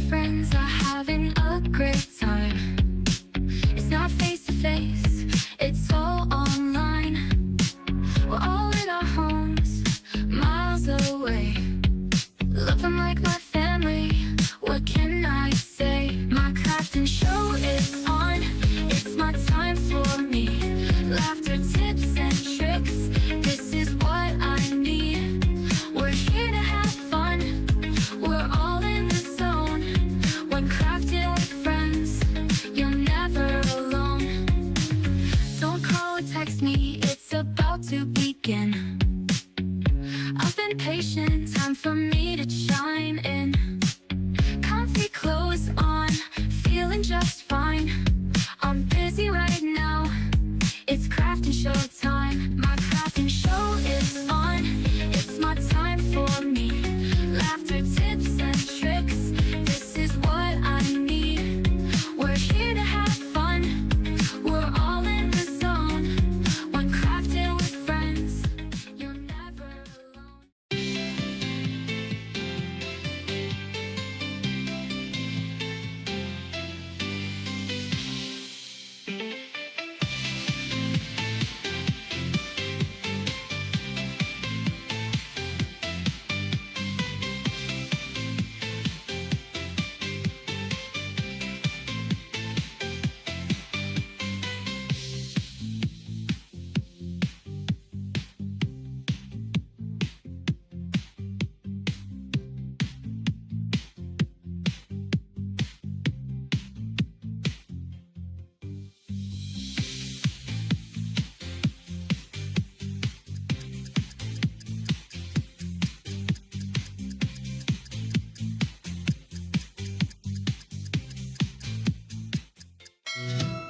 friends are having a great time. It's not face to face, it's all online. We're all in our homes, miles away. Love them like my family, what can I say? My crafting show is on, it's my time for me. Laughter, tips and tricks, this is what I need. We're here to have fun, we're all in the zone. When crafting with friends, you're never alone. Don't call or text me, it's about to begin. I've been patient, time for me to chime in. Comfy clothes on, feeling just fine. I'm busy right now, it's crafting show time. My crafting show is on, it's my time for me. Laughter, tips and tricks, this is what I need. We're here to have fun, we're all in the zone. When crafting with friends, you're never alone.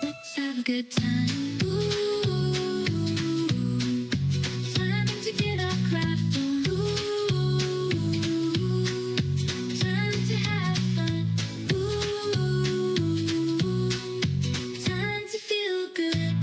Let's have a good time. Ooh, time to get our craft on. Ooh, time to have fun. Ooh, time to feel good.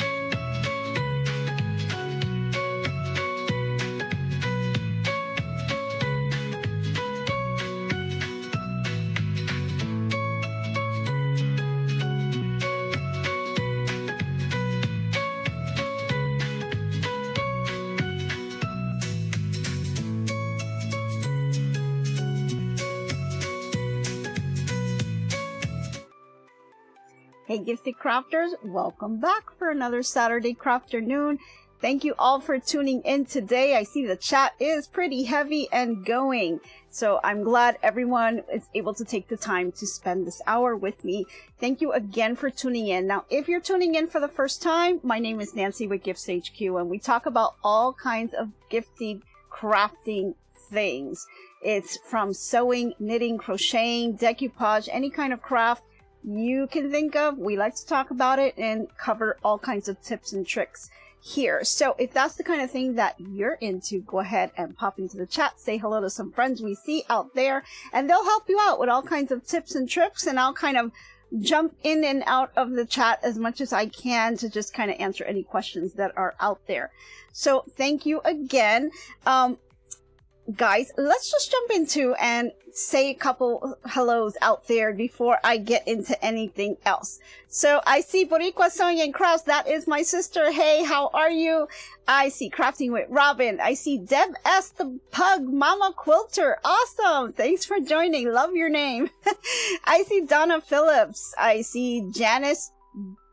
Hey gifted crafters, welcome back for another Saturday CrafterNoon. Thank you all for tuning in today. I see the chat is pretty heavy and going, so I'm glad everyone is able to take the time to spend this hour with me. Thank you again for tuning in. Now, if you're tuning in for the first time, my name is Nancy with GiftsHQ, and we talk about all kinds of gifting, crafting things. It's from sewing, knitting, crocheting, decoupage, any kind of craft you can think of. We like to talk about it and cover all kinds of tips and tricks here. So if that's the kind of thing that you're into, go ahead and pop into the chat, say hello to some friends we see out there, and they'll help you out with all kinds of tips and tricks, and I'll kind of jump in and out of the chat as much as I can to just kind of answer any questions that are out there. So thank you again. Guys, let's just jump into and say a couple hellos out there before I get into anything else. So I see Boricua Sonia and Kraus. That is my sister. Hey, how are you? I see Crafting with Robin. I see Deb S. the Pug, Mama Quilter. Awesome. Thanks for joining. Love your name. I see Donna Phillips. I see Janice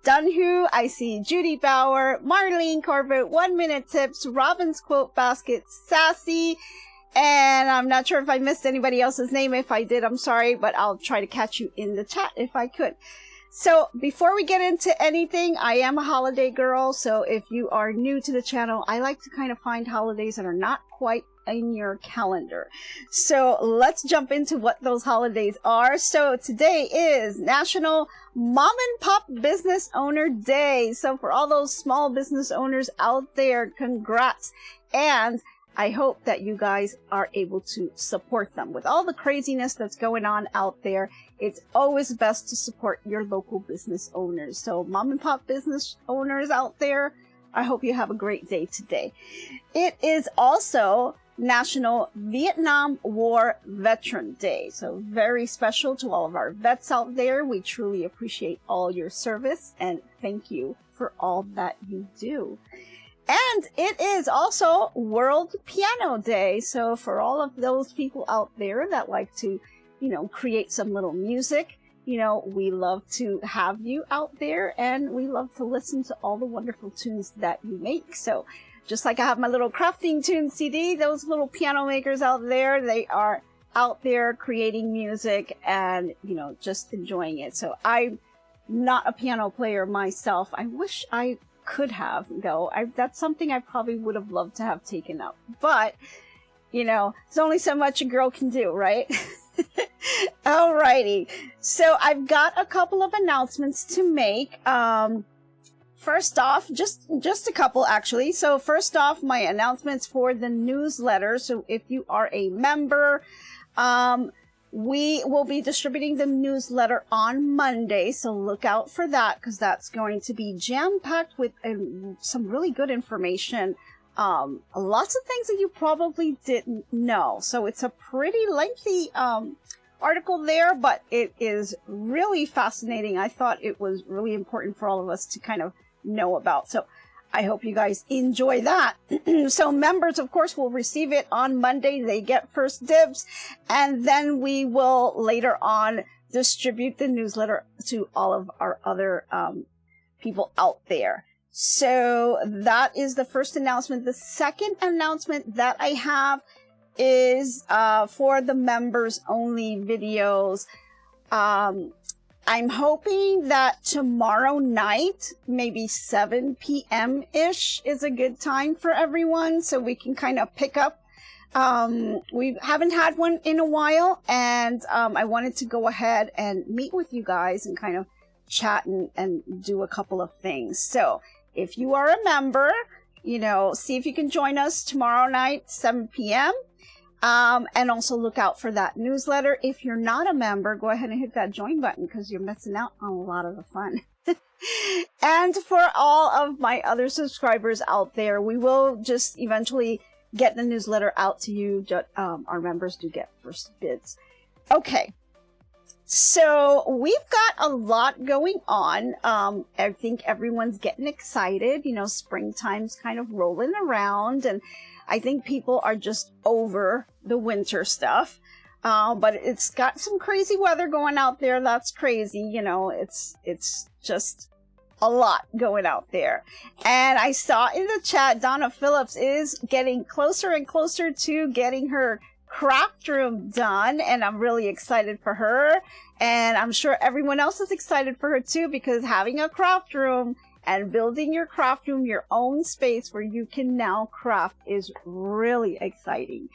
Dunhu. I see Judy Bauer, Marlene Corbett, 1 Minute Tips, Robin's Quilt Basket, Sassy, and I'm not sure if I missed anybody else's name. If I did, I'm sorry, but I'll try to catch you in the chat if I could. So before we get into anything, I am a holiday girl. So if you are new to the channel, I like to kind of find holidays that are not quite in your calendar. So let's jump into what those holidays are. So today is National Mom and Pop Business Owner Day. So for all those small business owners out there, congrats. And I hope that you guys are able to support them. With all the craziness that's going on out there, it's always best to support your local business owners. So mom and pop business owners out there, I hope you have a great day today. It is also National Vietnam War Veteran Day. So very special to all of our vets out there. We truly appreciate all your service and thank you for all that you do. And it is also World Piano Day. So for all of those people out there that like to, create some little music, we love to have you out there, and we love to listen to all the wonderful tunes that you make. So just like I have my little Crafting Tunes CD, those little piano makers out there, they are out there creating music and, just enjoying it. So I'm not a piano player myself. I wish I could have, though. That's something I probably would have loved to have taken up. But, there's only so much a girl can do, right? Alrighty. So I've got a couple of announcements to make. First off, just a couple actually. So first off, my announcements for the newsletter. So if you are a member, we will be distributing the newsletter on Monday. So look out for that, because that's going to be jam-packed with some really good information. Lots of things that you probably didn't know. So it's a pretty lengthy article there, but it is really fascinating. I thought it was really important for all of us to kind of know about. So I hope you guys enjoy that. So members, of course, will receive it on Monday. They get first dibs, and then we will later on distribute the newsletter to all of our other people out there. So that is the first announcement. The second announcement that I have is for the members only videos. I'm hoping that tomorrow night, maybe 7 p.m.-ish is a good time for everyone, so we can kind of pick up. We haven't had one in a while, and I wanted to go ahead and meet with you guys and kind of chat and do a couple of things. So if you are a member, see if you can join us tomorrow night, 7 p.m. And also look out for that newsletter. If you're not a member, go ahead and hit that join button, because you're missing out on a lot of the fun. And for all of my other subscribers out there, we will just eventually get the newsletter out to you. Our members do get first bids. Okay. So we've got a lot going on. I think everyone's getting excited. Springtime's kind of rolling around, and I think people are just over the winter stuff. But it's got some crazy weather going out there. That's crazy. It's just a lot going out there. And I saw in the chat, Donna Phillips is getting closer and closer to getting her craft room done, and I'm really excited for her, and I'm sure everyone else is excited for her too, because having a craft room and building your craft room, your own space where you can now craft, is really exciting.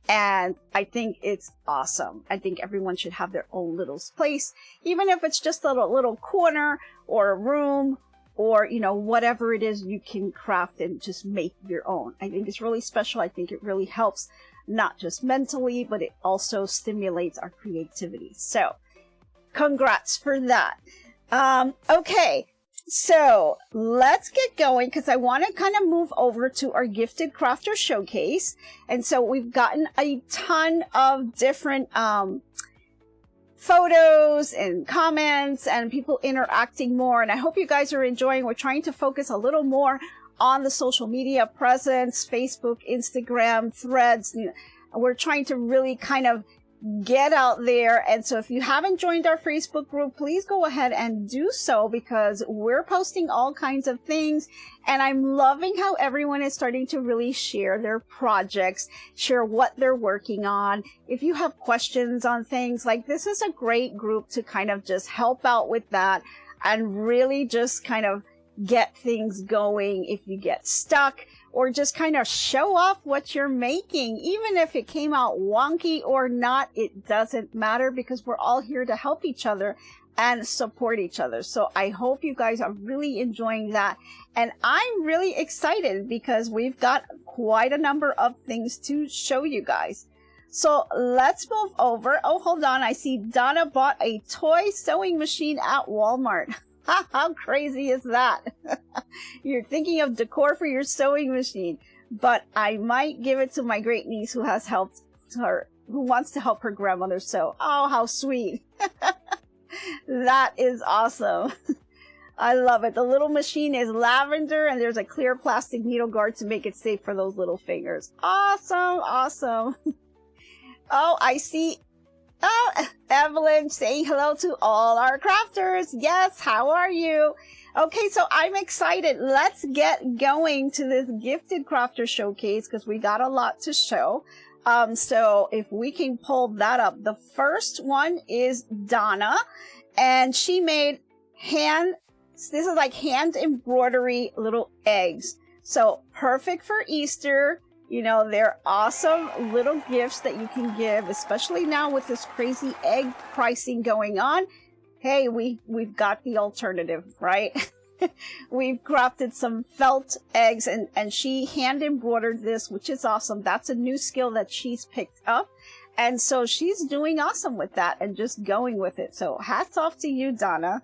And I think it's awesome. I think everyone should have their own little place, even if it's just a little corner or a room, or whatever it is you can craft and just make your own. I think it's really special. I think it really helps, not just mentally, but it also stimulates our creativity. So congrats for that. Okay, so let's get going, because I want to kind of move over to our Gifted Crafter Showcase. And so we've gotten a ton of different photos and comments and people interacting more, and I hope you guys are enjoying. We're trying to focus a little more on the social media presence, Facebook, Instagram, Threads. We're trying to really kind of get out there. And so if you haven't joined our Facebook group, please go ahead and do so, because we're posting all kinds of things. And I'm loving how everyone is starting to really share their projects, share what they're working on. If you have questions on things, like, this is a great group to kind of just help out with that and really just kind of get things going if you get stuck, or just kind of show off what you're making. Even if it came out wonky or not, it doesn't matter, because we're all here to help each other and support each other. So I hope you guys are really enjoying that. And I'm really excited because we've got quite a number of things to show you guys. So let's move over. Oh, hold on. I see Donna bought a toy sewing machine at Walmart. How crazy is that? You're thinking of decor for your sewing machine. but I might give it to my great niece who has helped her, who wants to help her grandmother sew. Oh, how sweet. That is awesome. I love it. The little machine is lavender and there's a clear plastic needle guard to make it safe for those little fingers. Awesome, awesome. Oh, I see Evelyn saying hello to all our crafters. Yes, how are you? Okay, so I'm excited. Let's get going to this Gifted Crafter Showcase because we got a lot to show. So if we can pull that up. The first one is Donna, and she made this is like hand embroidery little eggs. So perfect for Easter. You know, they're awesome little gifts that you can give, especially now with this crazy egg pricing going on. Hey, we've got the alternative, right? We've crafted some felt eggs and she hand embroidered this, which is awesome. That's a new skill that she's picked up. And so she's doing awesome with that and just going with it. So hats off to you, Donna.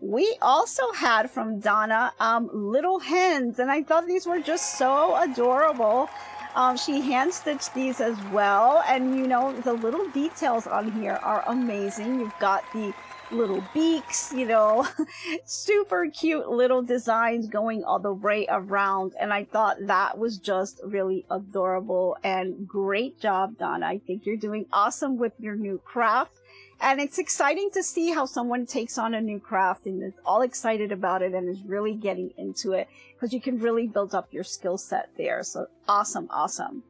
We also had from Donna, little hens, and I thought these were just so adorable. She hand stitched these as well. And you know, the little details on here are amazing. You've got the little beaks, you know, super cute little designs going all the way around. And I thought that was just really adorable and great job, Donna. I think you're doing awesome with your new craft. And it's exciting to see how someone takes on a new craft and is all excited about it and is really getting into it, because you can really build up your skill set there. So awesome, awesome.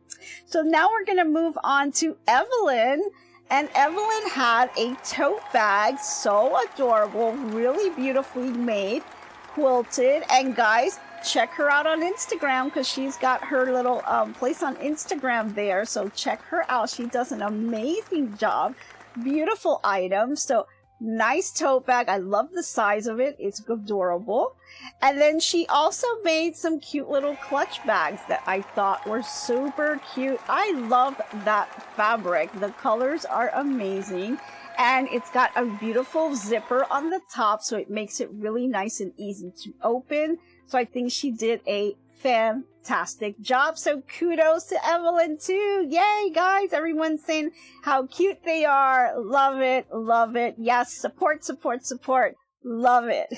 So now we're going to move on to Evelyn. And Evelyn had a tote bag, so adorable, really beautifully made, quilted. And guys, check her out on Instagram because she's got her little place on Instagram there. So check her out. She does an amazing job. Beautiful item. So nice tote bag. I love the size of it. It's adorable. And then she also made some cute little clutch bags that I thought were super cute. I love that fabric. The colors are amazing. And it's got a beautiful zipper on the top, so it makes it really nice and easy to open. So I think she did a fantastic job. So kudos to Evelyn too. Yay, guys. Everyone's saying how cute they are. Love it. Love it. Yes. Support, support, support. Love it.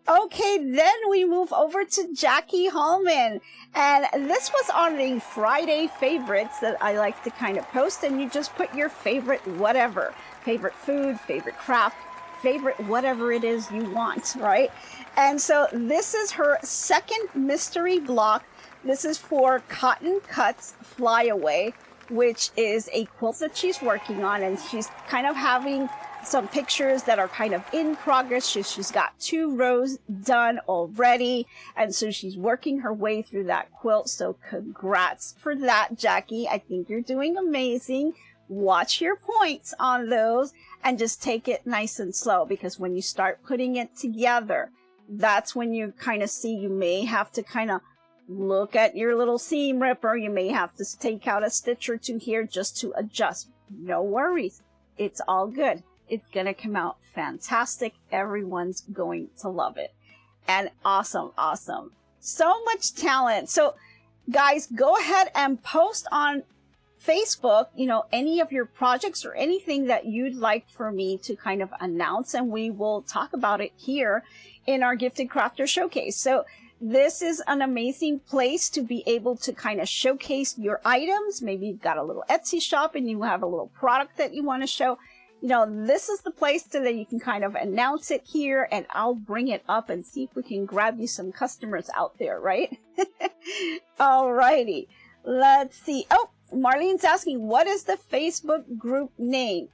Okay, then we move over to Jackie Hallman. And this was on the Friday favorites that I like to kind of post. And you just put your favorite whatever. Favorite food, favorite craft, favorite whatever it is you want, right? And so this is her second mystery block. This is for Cotton Cuts Flyaway, which is a quilt that she's working on, and she's kind of having some pictures that are kind of in progress. She's got 2 rows done already, and so she's working her way through that quilt. So congrats for that, Jackie. I think you're doing amazing. Watch your points on those and just take it nice and slow, because when you start putting it together, that's when you kind of see you may have to kind of look at your little seam ripper. You may have to take out a stitch or 2 here just to adjust. No worries. It's all good. It's going to come out fantastic. Everyone's going to love it. And awesome, awesome. So much talent. So guys, go ahead and post on Facebook, you know, any of your projects or anything that you'd like for me to kind of announce, and we will talk about it here in our Gifted Crafter Showcase. So this is an amazing place to be able to kind of showcase your items. Maybe you've got a little Etsy shop and you have a little product that you want to show. You know, this is the place so that you can kind of announce it here, and I'll bring it up and see if we can grab you some customers out there, right? Alrighty, let's see. Oh, Marlene's asking, what is the Facebook group name?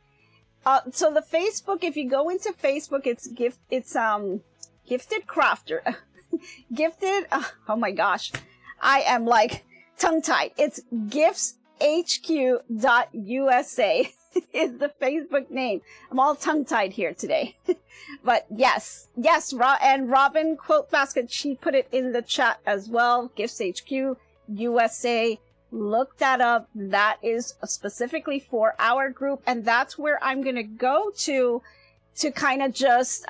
So the Facebook, if you go into Facebook, it's Gifted Crafter. Gifted, oh my gosh, I am like tongue-tied. It's GiftsHQ.USA is the Facebook name. I'm all tongue-tied here today. But yes, and Robin Quilt Basket, she put it in the chat as well. GiftsHQ USA. Look that up. That is specifically for our group, and that's where I'm going to go to kind of just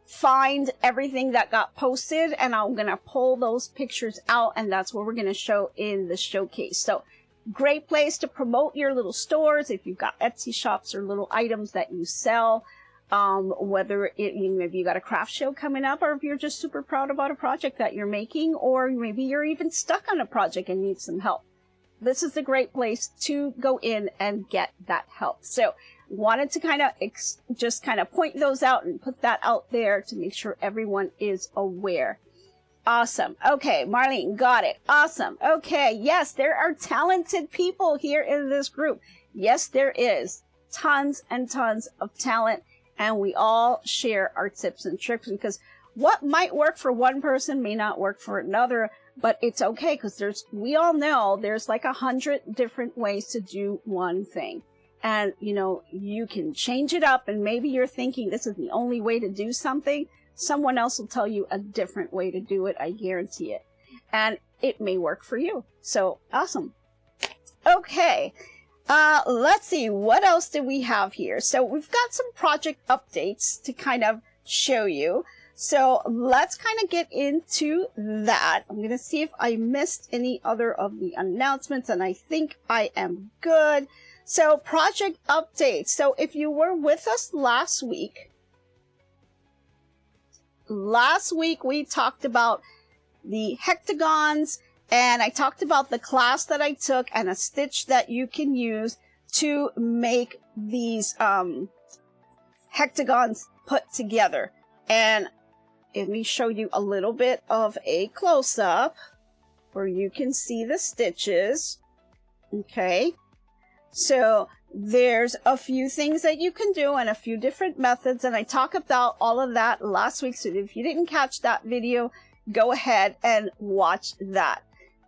find everything that got posted, and I'm going to pull those pictures out, and that's what we're going to show in the showcase. So great place to promote your little stores if you've got Etsy shops or little items that you sell. Whether maybe you got a craft show coming up, or if you're just super proud about a project that you're making, or maybe you're even stuck on a project and need some help. This is a great place to go in and get that help. So wanted to kind of just kind of point those out and put that out there to make sure everyone is aware. Awesome. Okay, Marlene, got it. Awesome. Okay, yes, there are talented people here in this group. Yes, there is tons and tons of talent, and we all share our tips and tricks, because what might work for one person may not work for another, but it's okay, because we all know there's like 100 different ways to do one thing. And, you know, you can change it up, and maybe you're thinking this is the only way to do something. Someone else will tell you a different way to do it, I guarantee it. And it may work for you. So, awesome. Okay, let's see, what else do we have here? So we've got some project updates to kind of show you. So let's kind of get into that. I'm going to see if I missed any other of the announcements, and I think I am good. So project updates. So if you were with us last week we talked about the hexagons, and I talked about the class that I took and a stitch that you can use to make these hexagons put together. And let me show you a little bit of a close-up where you can see the stitches. Okay, so there's a few things that you can do and a few different methods, and I talked about all of that last week. So if you didn't catch that video, go ahead and watch that.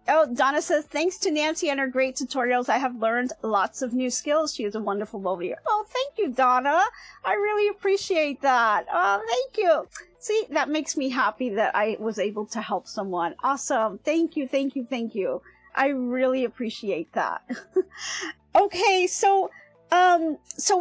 Oh, Donna says, thanks to Nancy and her great tutorials, I have learned lots of new skills. She is a wonderful volunteer. Oh, thank you, Donna. I really appreciate that. Oh, thank you. See, that makes me happy that I was able to help someone. Awesome. Thank you, thank you, thank you. I really appreciate that. Okay, so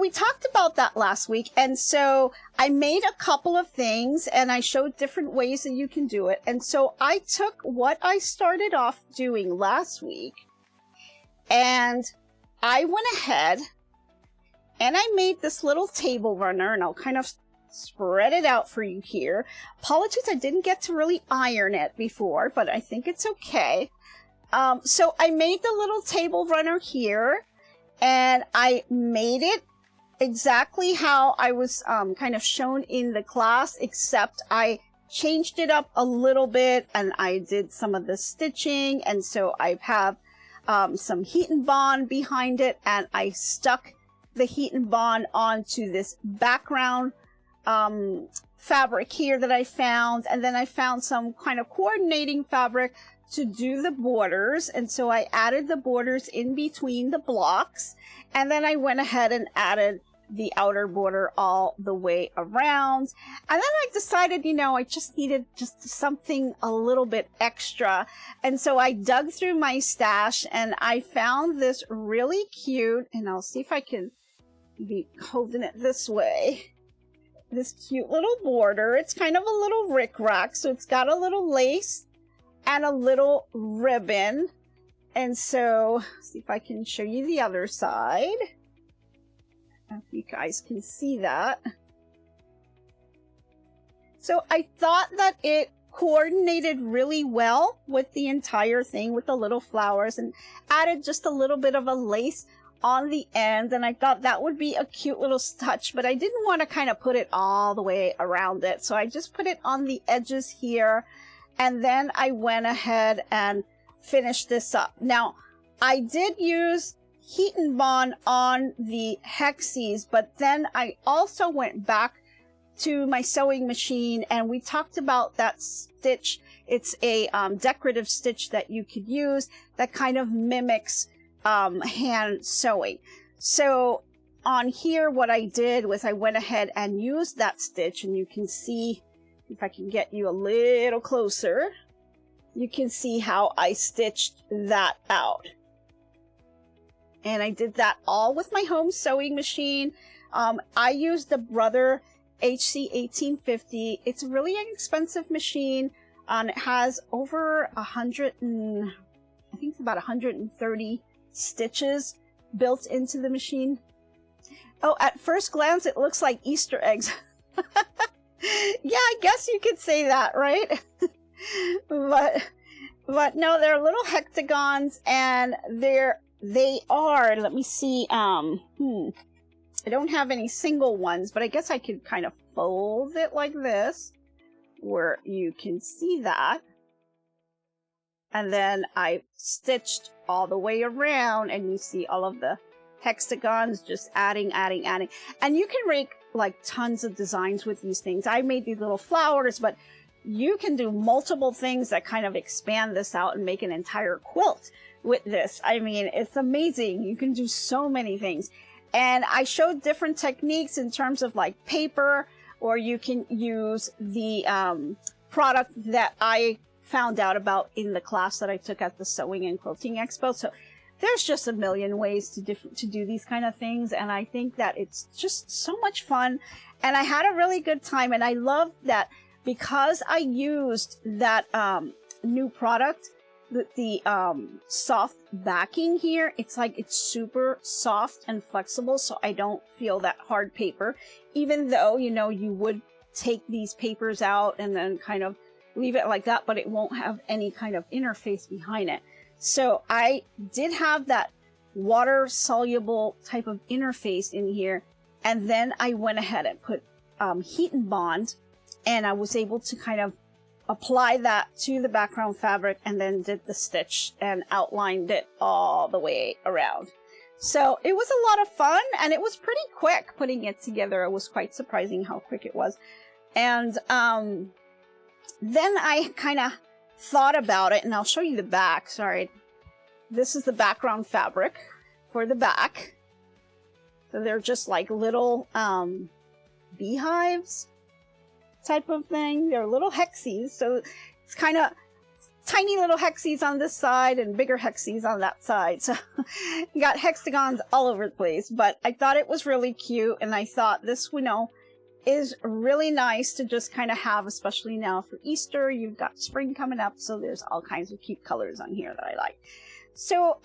we talked about that last week, and so I made a couple of things, and I showed different ways that you can do it. And so I took what I started off doing last week, and I went ahead and I made this little table runner, and I'll kind of spread it out for you here. Apologies, I didn't get to really iron it before, but I think it's okay. So I made the little table runner here, and I made it exactly how I was kind of shown in the class, except I changed it up a little bit, and I did some of the stitching, and so I have some heat and bond behind it, and I stuck the heat and bond onto this background fabric here that I found, and then I found some kind of coordinating fabric to do the borders, and so I added the borders in between the blocks, and then I went ahead and added the outer border all the way around. And then I decided, you know, I just needed just something a little bit extra, and so I dug through my stash and I found this really cute, and I'll see if I can be holding it this way, this cute little border. It's kind of a little rickrack, so it's got a little lace and a little ribbon. And so, see if I can show you the other side. If you guys can see that. So I thought that it coordinated really well with the entire thing, with the little flowers, and added just a little bit of a lace on the end, and I thought that would be a cute little touch, but I didn't want to kind of put it all the way around it, so I just put it on the edges here. And then I went ahead and finished this up. Now, I did use heat and bond on the hexies, but then I also went back to my sewing machine, and we talked about that stitch. It's a decorative stitch that you could use that kind of mimics hand sewing. So on here, what I did was I went ahead and used that stitch, and you can see, if I can get you a little closer, you can see how I stitched that out. And I did that all with my home sewing machine. I used the Brother HC1850. It's a really inexpensive machine. It has over 100 and I think it's about 130 stitches built into the machine. Oh, at first glance, it looks like Easter eggs. Yeah, I guess you could say that, right? but no, they're little hexagons, and they are, let me see, I don't have any single ones, but I guess I could kind of fold it like this, where you can see that. And then I stitched all the way around, and you see all of the hexagons just adding. And you can make like tons of designs with these things. I made these little flowers, but you can do multiple things that kind of expand this out and make an entire quilt with this. I mean, it's amazing. You can do so many things. And I showed different techniques in terms of like paper, or you can use the product that I found out about in the class that I took at the Sewing and Quilting Expo. So there's just a million ways to do these kind of things, and I think that it's just so much fun, and I had a really good time. And I love that because I used that new product, the soft backing here, it's super soft and flexible, so I don't feel that hard paper, even though, you know, you would take these papers out and then kind of leave it like that, but it won't have any kind of interface behind it. So I did have that water soluble type of interface in here, and then I went ahead and put heat and bond, and I was able to kind of apply that to the background fabric, and then did the stitch and outlined it all the way around. So it was a lot of fun, and it was pretty quick putting it together. It was quite surprising how quick it was. And then I kind of thought about it, and I'll show you the back. Sorry, this is the background fabric for the back. So they're just like little beehives type of thing. They're little hexies, so it's kind of tiny little hexies on this side and bigger hexies on that side. So you got hexagons all over the place, but I thought it was really cute, and I thought this, you know, is really nice to just kind of have, especially now for Easter. You've got spring coming up, so there's all kinds of cute colors on here that I like. So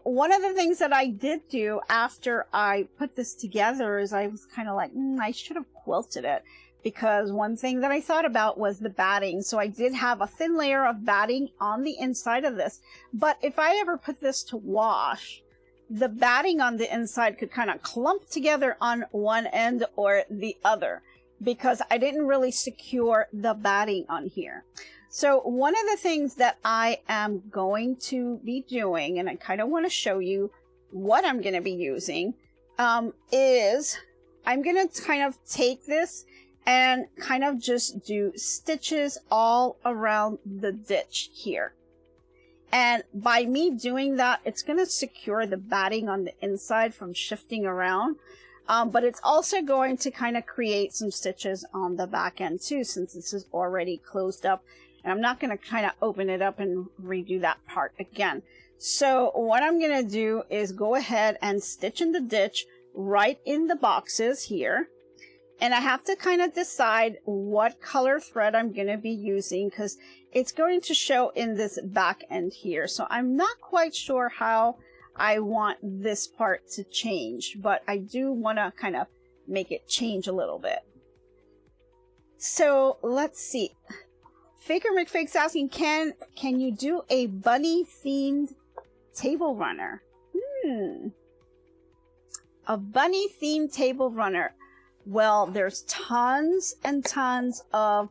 one of the things that I did do after I put this together is I was kind of like, I should have quilted it, because one thing that I thought about was the batting. So I did have a thin layer of batting on the inside of this, but if I ever put this to wash, the batting on the inside could kind of clump together on one end or the other, because I didn't really secure the batting on here. So one of the things that I am going to be doing, and I kind of want to show you what I'm going to be using, is I'm going to kind of take this and kind of just do stitches all around the ditch here. And by me doing that, it's going to secure the batting on the inside from shifting around. But it's also going to kind of create some stitches on the back end too, since this is already closed up. And I'm not going to kind of open it up and redo that part again. So what I'm going to do is go ahead and stitch in the ditch right in the boxes here. And I have to kind of decide what color thread I'm going to be using, because it's going to show in this back end here. So I'm not quite sure how I want this part to change, but I do want to kind of make it change a little bit. So let's see. Faker McFake's asking, can you do a bunny themed table runner? A bunny themed table runner. Well, there's tons and tons of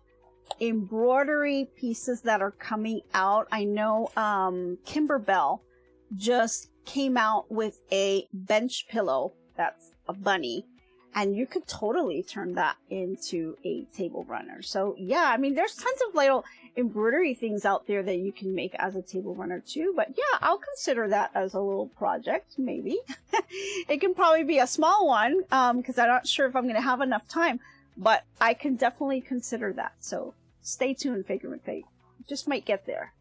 embroidery pieces that are coming out. I know Kimberbell just came out with a bench pillow that's a bunny, and you could totally turn that into a table runner. So yeah, I mean, there's tons of little embroidery things out there that you can make as a table runner too. But yeah, I'll consider that as a little project, maybe. It can probably be a small one, because I'm not sure if I'm going to have enough time, but I can definitely consider that. So stay tuned, Faker McFake. Just might get there.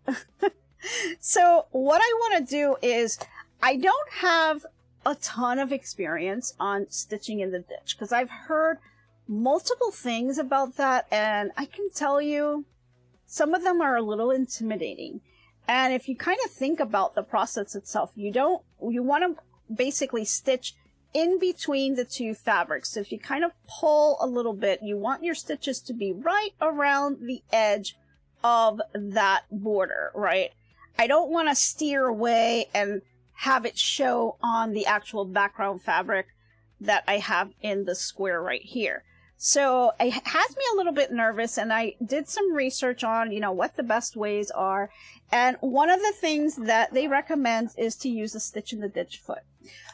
So what I want to do is, I don't have a ton of experience on stitching in the ditch, because I've heard multiple things about that, and I can tell you some of them are a little intimidating. And if you kind of think about the process itself, you want to basically stitch in between the two fabrics. So if you kind of pull a little bit, you want your stitches to be right around the edge of that border, right? I don't want to steer away and have it show on the actual background fabric that I have in the square right here. So it has me a little bit nervous, and I did some research on, what the best ways are. And one of the things that they recommend is to use a stitch in the ditch foot.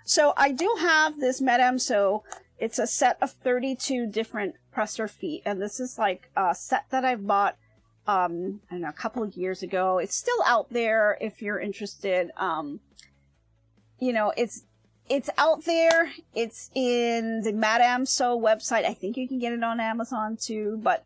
So I do have this Madame Sew. It's a set of 32 different presser feet. And this is like a set that I bought, I don't know, a couple of years ago. It's still out there if you're interested. It's out there. It's in the Madame Sew website. I think you can get it on Amazon too. But,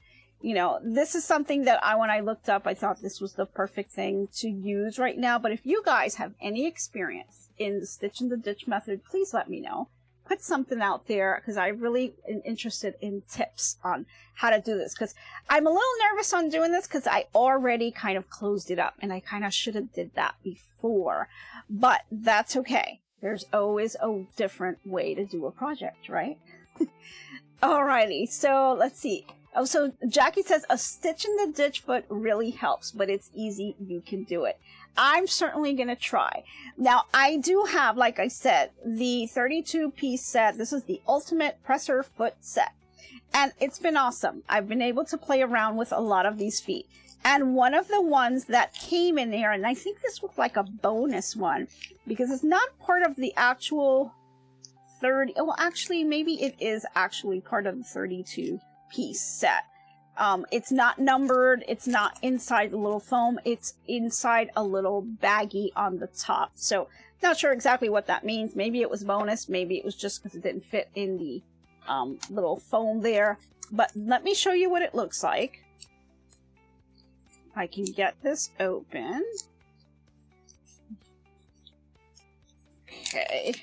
this is something that when I looked up, I thought this was the perfect thing to use right now. But if you guys have any experience in the stitch in the ditch method, please let me know. Put something out there, because I really am interested in tips on how to do this. Because I'm a little nervous on doing this because I already kind of closed it up, and I kind of should have did that before. But that's okay. There's always a different way to do a project, right? Alrighty, so let's see. Oh, so Jackie says a stitch in the ditch foot really helps, but it's easy. You can do it. I'm certainly going to try. Now, I do have, like I said, the 32-piece set. This is the ultimate presser foot set. And it's been awesome. I've been able to play around with a lot of these feet. And one of the ones that came in there, and I think this was like a bonus one, because it's not part of the actual 30, well, actually, maybe it is actually part of the 32-piece set. It's not numbered, it's not inside the little foam, it's inside a little baggie on the top. So, not sure exactly what that means. Maybe it was bonus, maybe it was just because it didn't fit in the little foam there. But let me show you what it looks like. I can get this open. Okay.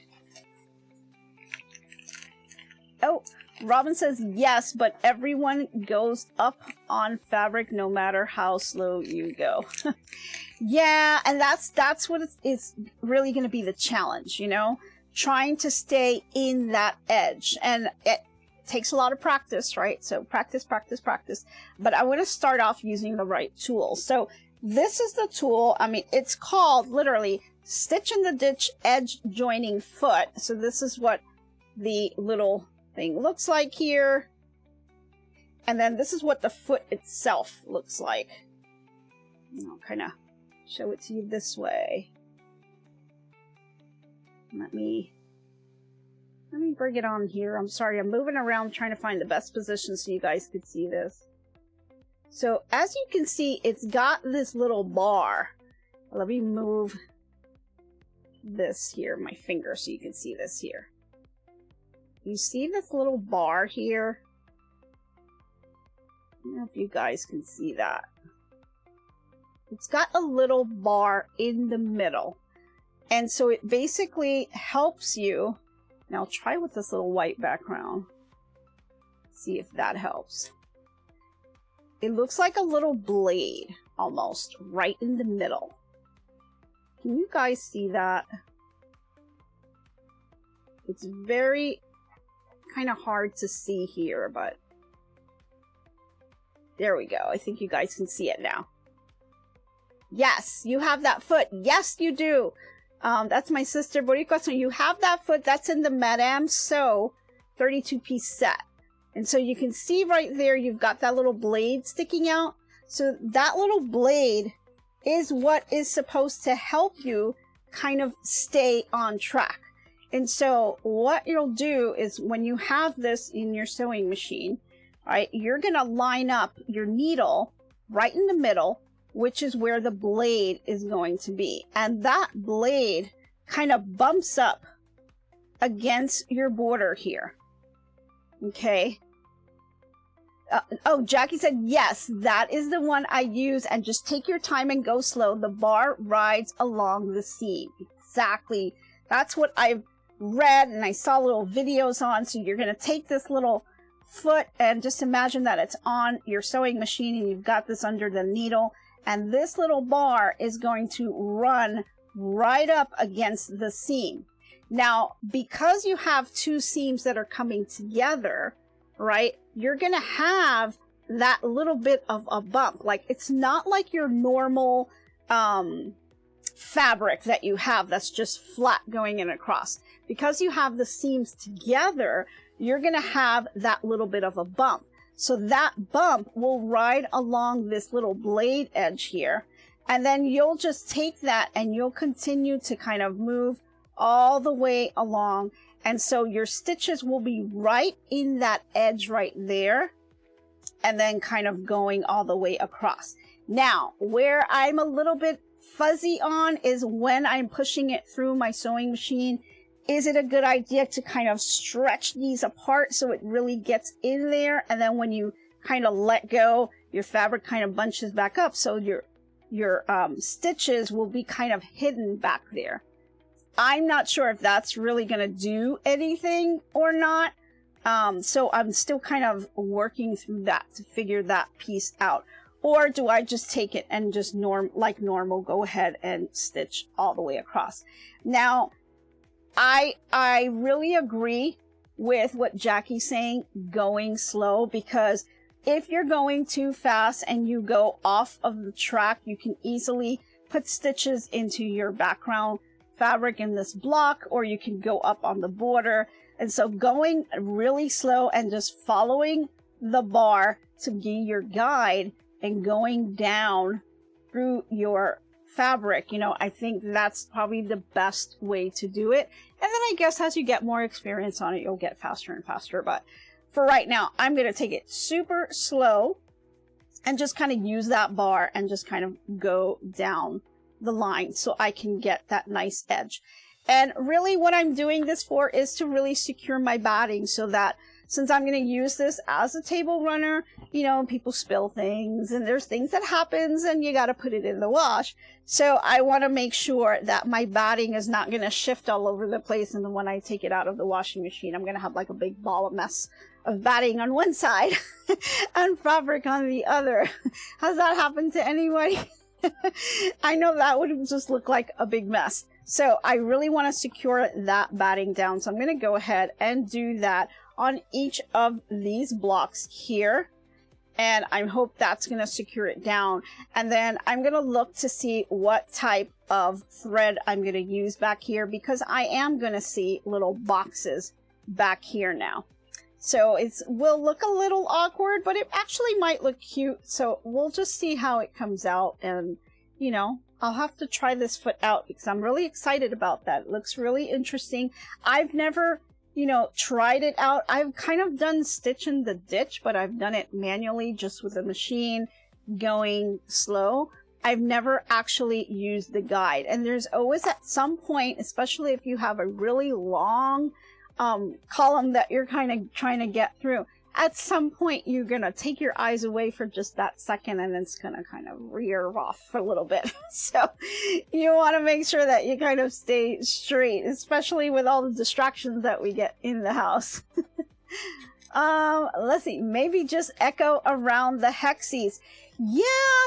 Oh, Robin says yes, but everyone goes up on fabric no matter how slow you go. Yeah, and that's what it's really going to be the challenge, trying to stay in that edge. And it takes a lot of practice, right? So practice, practice, practice. But I want to start off using the right tool. So this is the tool. I mean, it's called literally Stitch in the Ditch Edge Joining Foot. So this is what the little thing looks like here. And then this is what the foot itself looks like. I'll kind of show it to you this way. Let me bring it on here. I'm sorry, I'm moving around trying to find the best position so you guys could see this. So as you can see, it's got this little bar. Let me move this here, my finger, so you can see this here. You see this little bar here? I don't know if you guys can see that. It's got a little bar in the middle. And so it basically helps you. Now try with this little white background. See if that helps. It looks like a little blade almost right in the middle. Can you guys see that? It's very kind of hard to see here, but there we go. I think you guys can see it now. Yes, you have that foot. Yes, you do. That's my sister Boricua. So you have that foot. That's in the Madame Sew 32-piece set. And so you can see right there, you've got that little blade sticking out. So that little blade is what is supposed to help you kind of stay on track. And so what you'll do is when you have this in your sewing machine, right, you're going to line up your needle right in the middle, which is where the blade is going to be. And that blade kind of bumps up against your border here. Okay. Oh, Jackie said, yes, that is the one I use. And just take your time and go slow. The bar rides along the seam. Exactly. That's what I've read and I saw little videos on. So you're going to take this little foot, and just imagine that it's on your sewing machine and you've got this under the needle, and this little bar is going to run right up against the seam. Now, because you have two seams that are coming together, right, you're going to have that little bit of a bump. Like, it's not like your normal fabric that you have that's just flat going in across. Because you have the seams together, you're going to have that little bit of a bump. So that bump will ride along this little blade edge here. And then you'll just take that and you'll continue to kind of move all the way along. And so your stitches will be right in that edge right there, and then kind of going all the way across. Now, where I'm a little bit fuzzy on is when I'm pushing it through my sewing machine. Is it a good idea to kind of stretch these apart so it really gets in there? And then when you kind of let go, your fabric kind of bunches back up, so your stitches will be kind of hidden back there. I'm not sure if that's really going to do anything or not. So I'm still kind of working through that to figure that piece out. Or do I just take it and just like normal, go ahead and stitch all the way across? Now, I really agree with what Jackie's saying, going slow, because if you're going too fast and you go off of the track, you can easily put stitches into your background fabric in this block, or you can go up on the border. And so going really slow and just following the bar to be your guide and going down through your fabric, you know, I think that's probably the best way to do it. And then I guess as you get more experience on it, you'll get faster and faster. But for right now, I'm going to take it super slow and just kind of use that bar and just kind of go down the line so I can get that nice edge. And really what I'm doing this for is to really secure my batting, so that since I'm going to use this as a table runner, you know, people spill things and there's things that happens and you got to put it in the wash. So I want to make sure that my batting is not going to shift all over the place. And then when I take it out of the washing machine, I'm going to have like a big ball of mess of batting on one side and fabric on the other. Has that happened to anybody? I know that would just look like a big mess. So I really want to secure that batting down. So I'm going to go ahead and do that on each of these blocks here. And I hope that's going to secure it down. And then I'm going to look to see what type of thread I'm going to use back here, because I am going to see little boxes back here now. So it will look a little awkward, but it actually might look cute. So we'll just see how it comes out. And, you know, I'll have to try this foot out because I'm really excited about that. It looks really interesting. I've never, you know, tried it out. I've kind of done stitch in the ditch, but I've done it manually just with a machine going slow. I've never actually used the guide. And there's always at some point, especially if you have a really long column that you're kind of trying to get through, at some point you're gonna take your eyes away for just that second, and it's gonna kind of rear off for a little bit. So you want to make sure that you kind of stay straight, especially with all the distractions that we get in the house. Let's see, maybe just echo around the hexies. Yeah,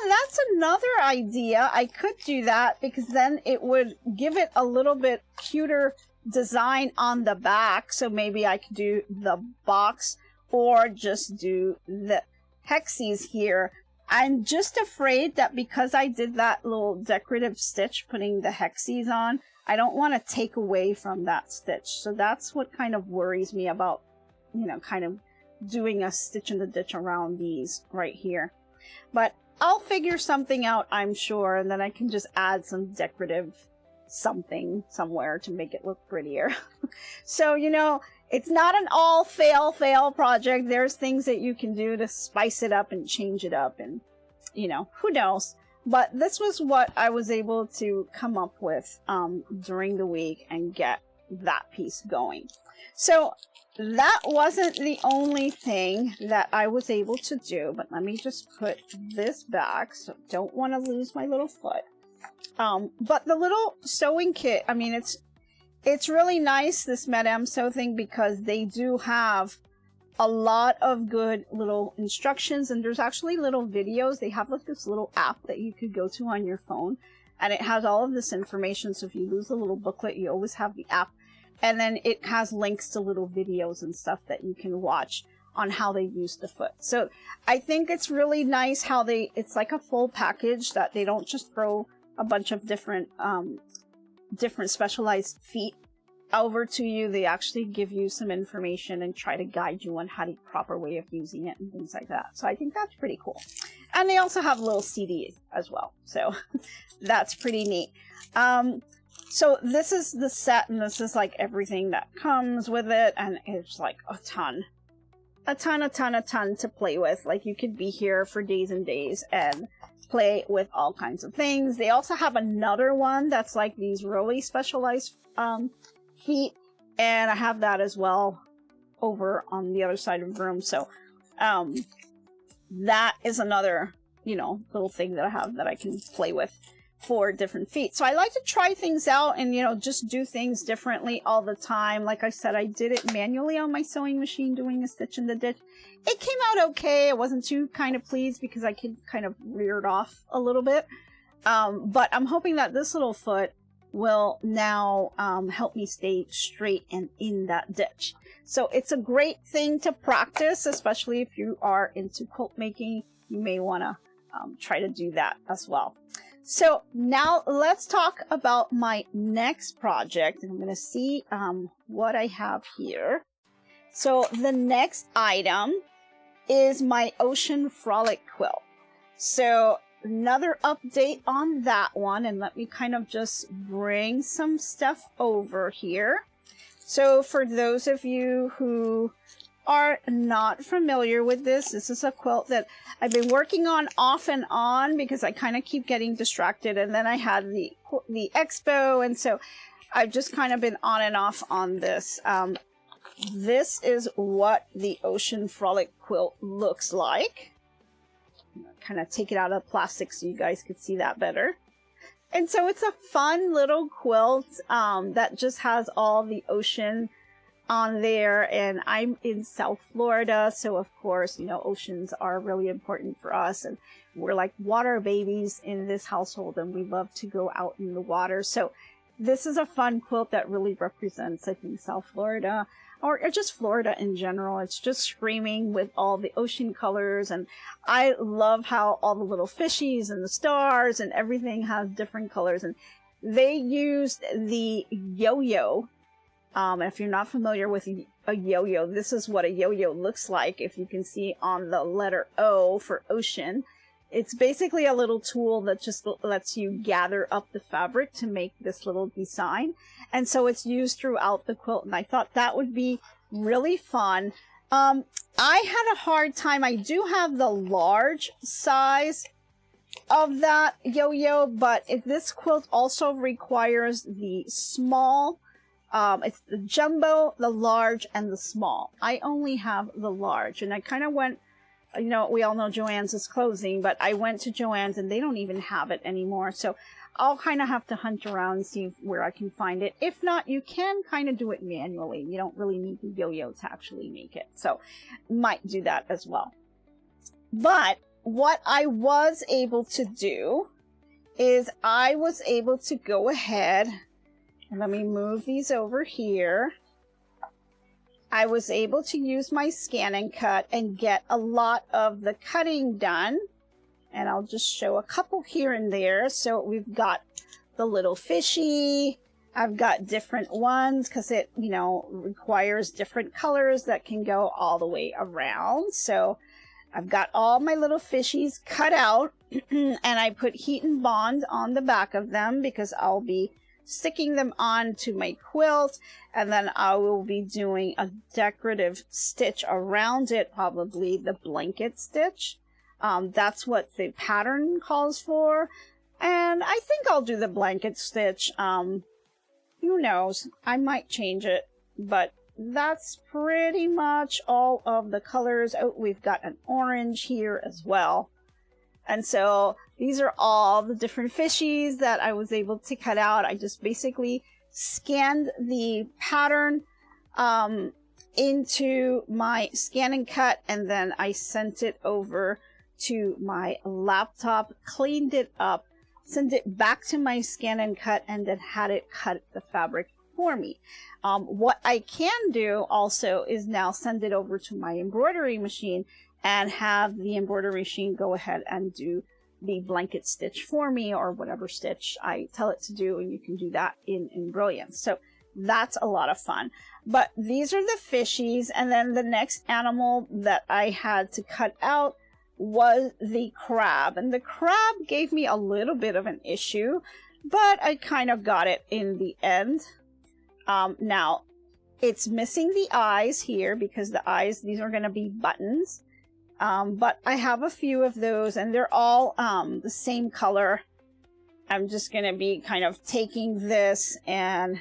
that's another idea. I could do that because then it would give it a little bit cuter design on the back. So maybe I could do the box or just do the hexies here. I'm just afraid that because I did that little decorative stitch putting the hexies on, I don't want to take away from that stitch. So that's what kind of worries me about, you know, kind of doing a stitch in the ditch around these right here. But I'll figure something out, I'm sure, and then I can just add some decorative something somewhere to make it look prettier. So, you know, it's not an all fail project. There's things that you can do to spice it up and change it up, and, you know, who knows. But this was what I was able to come up with during the week and get that piece going. So that wasn't the only thing that I was able to do, but let me just put this back. So don't want to lose my little foot. But the little sewing kit, I mean, it's really nice, this Madame Sew thing, because they do have a lot of good little instructions, and there's actually little videos. They have like this little app that you could go to on your phone, and it has all of this information. So if you lose the little booklet, you always have the app, and then it has links to little videos and stuff that you can watch on how they use the foot. So I think it's really nice how it's like a full package, that they don't just throw a bunch of different specialized feet over to you. They actually give you some information and try to guide you on how the proper way of using it and things like that. So I think that's pretty cool. And they also have little CDs as well. So that's pretty neat. So this is the set, and this is like everything that comes with it. And it's like a ton to play with. Like you could be here for days and days and play with all kinds of things. They also have another one that's like these really specialized feet, and I have that as well over on the other side of the room. So that is another, you know, little thing that I have that I can play with for different feet. So I like to try things out and, you know, just do things differently all the time. Like I said, I did it manually on my sewing machine, doing a stitch in the ditch. It came out okay. I wasn't too kind of pleased because I could kind of reared off a little bit. But I'm hoping that this little foot will now help me stay straight and in that ditch. So it's a great thing to practice, especially if you are into quilt making. You may want to try to do that as well. So now let's talk about my next project. I'm going to see what I have here. So the next item is my Ocean Frolic quilt. So another update on that one, and let me kind of just bring some stuff over here. So for those of you who are not familiar with this is a quilt that I've been working on off and on because I kind of keep getting distracted, and then I had the expo, and so I've just kind of been on and off on this. This is what the Ocean Frolic quilt looks like. Kind of take it out of plastic so you guys could see that better. And so it's a fun little quilt that just has all the ocean on there, and I'm in South Florida, so of course, you know, oceans are really important for us, and we're like water babies in this household, and we love to go out in the water. So this is a fun quilt that really represents, I think, South Florida, or just Florida in general. It's just screaming with all the ocean colors, and I love how all the little fishies and the stars and everything has different colors. And they used the yo-yo. If you're not familiar with a yo-yo, this is what a yo-yo looks like. If you can see on the letter O for ocean, it's basically a little tool that just lets you gather up the fabric to make this little design. And so it's used throughout the quilt, and I thought that would be really fun. I had a hard time. I do have the large size of that yo-yo, but this quilt also requires the small. It's the jumbo, the large, and the small. I only have the large, and I kind of went, you know, we all know Joann's is closing, but I went to Joann's and they don't even have it anymore. So I'll kind of have to hunt around and see where I can find it. If not, you can kind of do it manually. You don't really need the yo-yo to actually make it. So might do that as well. But what I was able to do is I was able to go ahead, and let me move these over here. I was able to use my scan and cut and get a lot of the cutting done. And I'll just show a couple here and there. So we've got the little fishy. I've got different ones because it, you know, requires different colors that can go all the way around. So I've got all my little fishies cut out and I put heat and bond on the back of them because I'll be sticking them on to my quilt, and then I will be doing a decorative stitch around it, probably the blanket stitch. That's what the pattern calls for, and I think I'll do the blanket stitch. Who knows, I might change it, but that's pretty much all of the colors. Oh, we've got an orange here as well. And so these are all the different fishies that I was able to cut out. I just basically scanned the pattern into my scan and cut, and then I sent it over to my laptop, cleaned it up, sent it back to my scan and cut, and then had it cut the fabric for me. What I can do also is now send it over to my embroidery machine and have the embroidery machine go ahead and do the blanket stitch for me, or whatever stitch I tell it to do, and you can do that in Brilliance. So that's a lot of fun. But these are the fishies, and then the next animal that I had to cut out was the crab, and the crab gave me a little bit of an issue, but I kind of got it in the end. Now it's missing the eyes here, because the eyes, these are going to be buttons. But I have a few of those, and they're all the same color. I'm just going to be kind of taking this and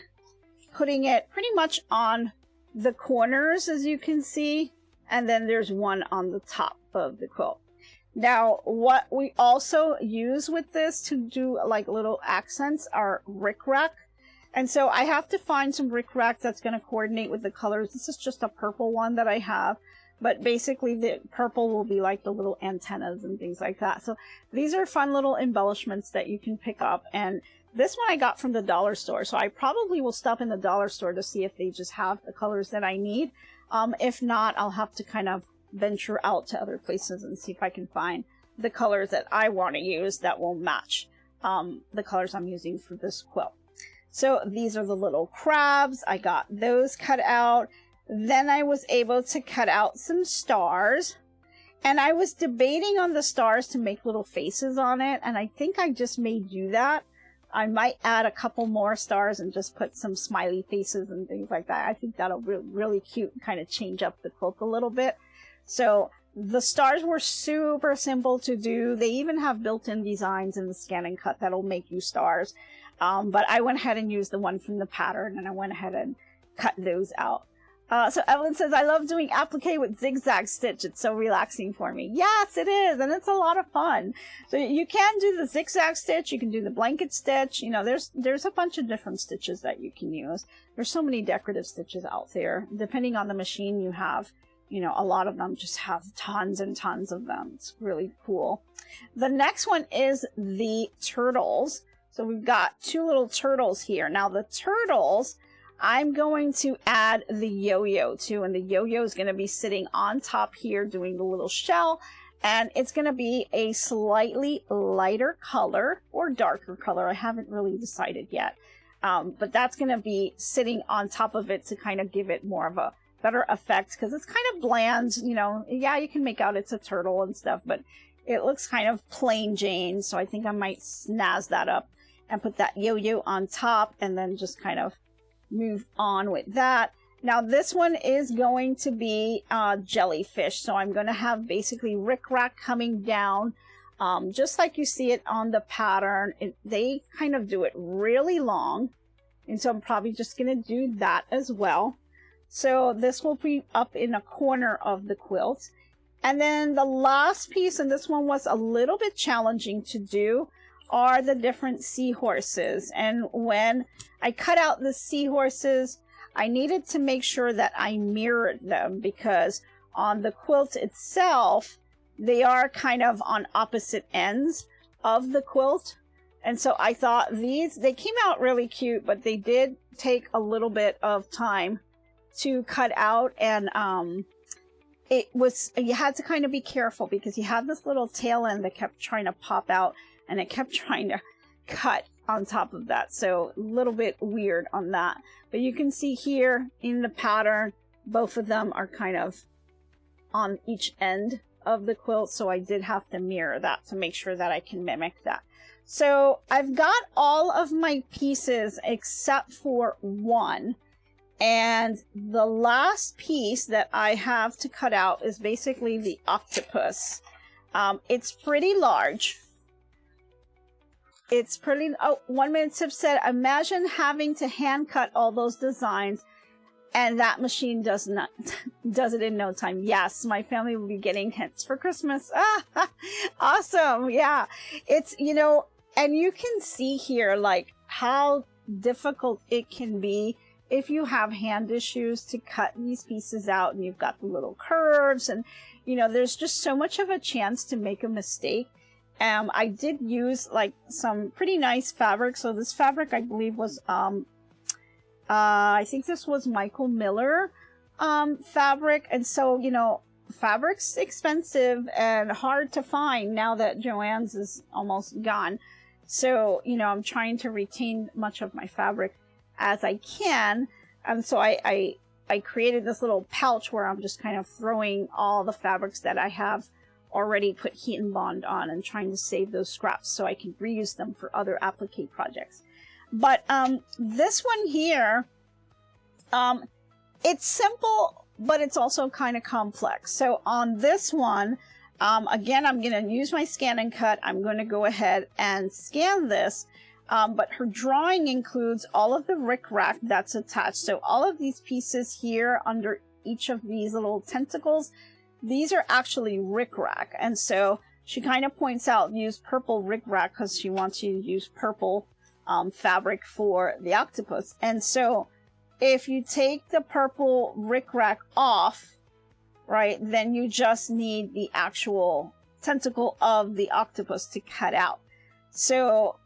putting it pretty much on the corners, as you can see, and then there's one on the top of the quilt. Now, what we also use with this to do like little accents are rickrack. And so I have to find some rickrack that's going to coordinate with the colors. This is just a purple one that I have. But basically the purple will be like the little antennas and things like that. So these are fun little embellishments that you can pick up. And this one I got from the dollar store. So I probably will stop in the dollar store to see if they just have the colors that I need. If not, I'll have to kind of venture out to other places and see if I can find the colors that I want to use that will match the colors I'm using for this quilt. So these are the little crabs. I got those cut out. Then I was able to cut out some stars, and I was debating on the stars to make little faces on it, and I think I just may do that. I might add a couple more stars and just put some smiley faces and things like that. I think that'll be really cute and kind of change up the quilt a little bit. So the stars were super simple to do. They even have built-in designs in the scan and cut that'll make you stars. But I went ahead and used the one from the pattern, and I went ahead and cut those out. So Evelyn says, I love doing applique with zigzag stitch. It's so relaxing for me. Yes, it is. And it's a lot of fun. So you can do the zigzag stitch. You can do the blanket stitch. You know, there's a bunch of different stitches that you can use. There's so many decorative stitches out there. Depending on the machine you have, you know, a lot of them just have tons and tons of them. It's really cool. The next one is the turtles. So we've got two little turtles here. Now the turtles, I'm going to add the yo-yo to, and the yo-yo is going to be sitting on top here doing the little shell, and it's going to be a slightly lighter color or darker color. I haven't really decided yet, but that's going to be sitting on top of it to kind of give it more of a better effect, because it's kind of bland, you know. Yeah, you can make out it's a turtle and stuff, but it looks kind of plain Jane, so I think I might snazz that up and put that yo-yo on top, and then just kind of move on with that. Now this one is going to be jellyfish, so I'm going to have basically rickrack coming down, just like you see it on the pattern. They kind of do it really long, and so I'm probably just going to do that as well. So this will be up in a corner of the quilt. And then the last piece, and this one was a little bit challenging to do, are the different seahorses. And when I cut out the seahorses, I needed to make sure that I mirrored them, because on the quilt itself, they are kind of on opposite ends of the quilt. And so I thought they came out really cute, but they did take a little bit of time to cut out. And you had to kind of be careful, because you had this little tail end that kept trying to pop out, and it kept trying to cut on top of that. So a little bit weird on that. But you can see here in the pattern, both of them are kind of on each end of the quilt. So I did have to mirror that to make sure that I can mimic that. So I've got all of my pieces except for one. And the last piece that I have to cut out is basically the octopus. It's pretty large. It's pretty, oh, 1 minute tip said, imagine having to hand cut all those designs, and that machine does it in no time. Yes, my family will be getting hints for Christmas. Awesome. Yeah. It's, you know, and you can see here like how difficult it can be if you have hand issues to cut these pieces out and you've got the little curves and, you know, there's just so much of a chance to make a mistake. I did use like some pretty nice fabric. So this fabric, I believe, was, I think this was Michael Miller fabric. And so, you know, fabric's expensive and hard to find now that Joann's is almost gone. So, you know, I'm trying to retain much of my fabric as I can. And so I created this little pouch where I'm just kind of throwing all the fabrics that I have already put heat and bond on and trying to save those scraps so I can reuse them for other applique projects. But this one here, it's simple, but it's also kind of complex. So on this one, again, I'm going to use my scan and cut. I'm going to go ahead and scan this. But her drawing includes all of the rickrack that's attached. So all of these pieces here under each of these little tentacles, these are actually rickrack. And so she kind of points out use purple rickrack because she wants you to use purple fabric for the octopus. And so if you take the purple rickrack off, right, then you just need the actual tentacle of the octopus to cut out. So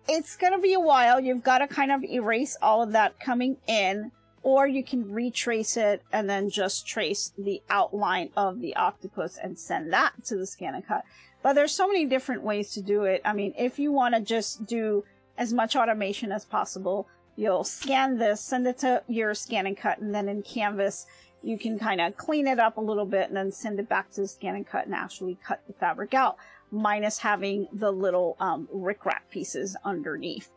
it's going to be a while. You've got to kind of erase all of that coming in, or you can retrace it and then just trace the outline of the octopus and send that to the scan and cut. But there's so many different ways to do it. I mean, if you want to just do as much automation as possible, you'll scan this, send it to your scan and cut, and then in Canvas, you can kind of clean it up a little bit and then send it back to the scan and cut and actually cut the fabric out, minus having the little rickrack pieces underneath.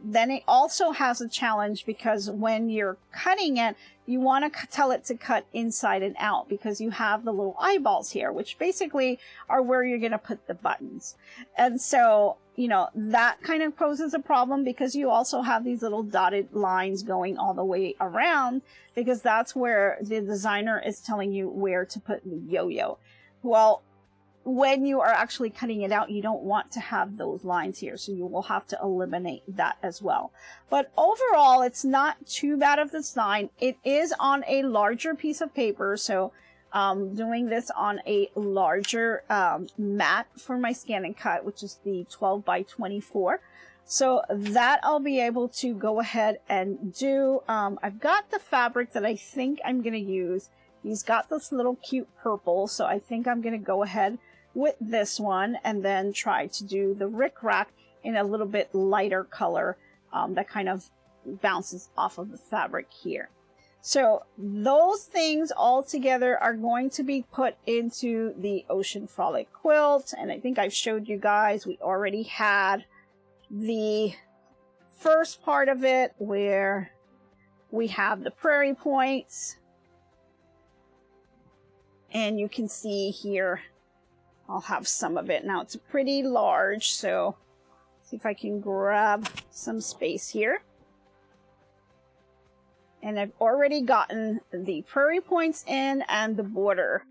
Then it also has a challenge because when you're cutting it, you want to tell it to cut inside and out because you have the little eyeballs here, which basically are where you're going to put the buttons. And so, you know, that kind of poses a problem because you also have these little dotted lines going all the way around because that's where the designer is telling you where to put the yo-yo. Well, when you are actually cutting it out, you don't want to have those lines here, so you will have to eliminate that as well. But overall, it's not too bad of design. It is on a larger piece of paper, so doing this on a larger mat for my scan and cut, which is the 12 by 24. So that I'll be able to go ahead and do. I've got the fabric that I think I'm going to use. He's got this little cute purple, so I think I'm going to go ahead with this one and then try to do the rickrack in a little bit lighter color that kind of bounces off of the fabric here. So those things all together are going to be put into the Ocean Frolic quilt, and I think I've showed you guys, we already had the first part of it where we have the prairie points. And you can see here, I'll have some of it. Now it's pretty large, so see if I can grab some space here. And I've already gotten the prairie points in and the border